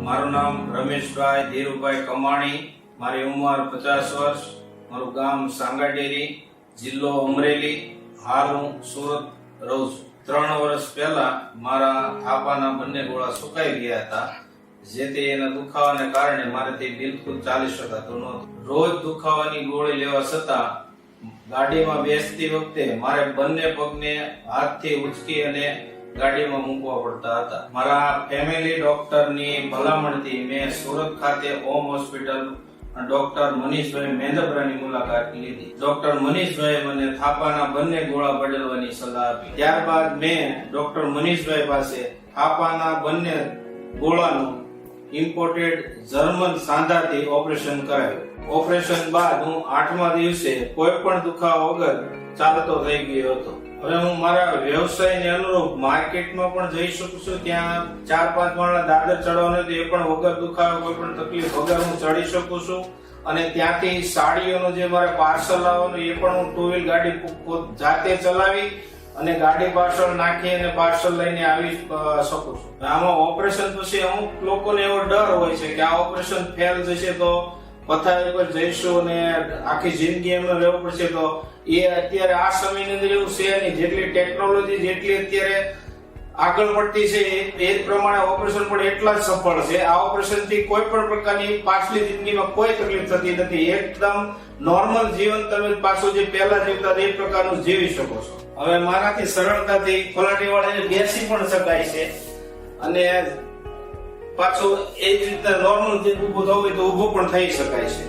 મારું નામ રમેશભાઈ ધીરુભાઈ કમાણી, મારી ઉંમર 50 વર્ષ, મારું ગામ સાંગાડેરી, જિલ્લો અમરેલી, હાલ હું સુરત રહું છું. 3 વર્ષ પહેલા મારા થાપાના બંને ગોળા સુકાઈ ગયા હતા, જેથી એના દુખાવાને કારણે મારાથી બિલકુલ ચાલી શકાતું નહોતું. રોજ દુખાવાની ગોળી લેવા છતાં ગાડીમાં બેસતી વખતે મારે બંને પગને હાથથી ઉચકી અને ગાડીમાં મૂકવા પડતા હતા. મારા ફેમિલી ડોક્ટરની ભલામણથી મેં સુરત ખાતે ઓમ હોસ્પિટલ ડોક્ટર મનીષભાઈ મેંદપરાની મુલાકાત લીધી. ડોક્ટર મનીષભાઈ મને થાપાના બંને ગોળા બદલવાની સલાહ આપી. ત્યારબાદ મેં ડોક્ટર મનીષભાઈ પાસે થાપાના બંને ગોળાનું ઇમ્પોર્ટેડ જર્મન સાંધાથી ઓપરેશન કરાયું. ઓપરેશન બાદ હું 8મા દિવસે કોઈ પણ દુખાવા વગર ચાલતો થઈ ગયો હતો. હવે હું મારા વ્યવસાયને અનુરૂપ માર્કેટમાં પણ જઈ શકું છું. ત્યાં 4-5 માળના દાદર ચડવાનું એ પણ વગર દુખાવા, કોઈ પણ તકલીફ વગર હું ચડી શકું છું. અને ત્યાંથી સાડીઓનું જે મારે પાર્સલ આવવાનું એ પણ હું 2 વ્હીલ ગાડી જાતે ચલાવી અને ગાડી પાર્સલ નાખી અને પાર્સલ લઈને આવી શકું છું. આમાં ઓપરેશન પછી અમુક લોકોને એવો ડર હોય છે કે આ ઓપરેશન ફેલ જશે તો પથારી પર જઈશું અને આખી જિંદગી એમને રહેવું પડશે. તો એ અત્યારે આ સમયની અંદર એવું છે નહીં. જેટલી ટેકનોલોજી જેટલી અત્યારે આગળ પડતી છે એ પ્રમાણે ઓપરેશન પણ એટલા જ સફળ છે. આ ઓપરેશન થી કોઈ પણ પ્રકારની પાછલી જિંદગીમાં કોઈ તકલીફ થતી નથી. એકદમ નોર્મલ જીવન તમે પાછું જે પહેલા જીવતા એ પ્રકારનું જીવી શકો છો. હવે મારાથી સરળતાથી પલાટી વાળીને બેસી પણ શકાય છે અને પાછું એ જ રીતે નોર્મલ જે ઊભું થવું હોય તો ઊભું પણ થઈ શકાય છે.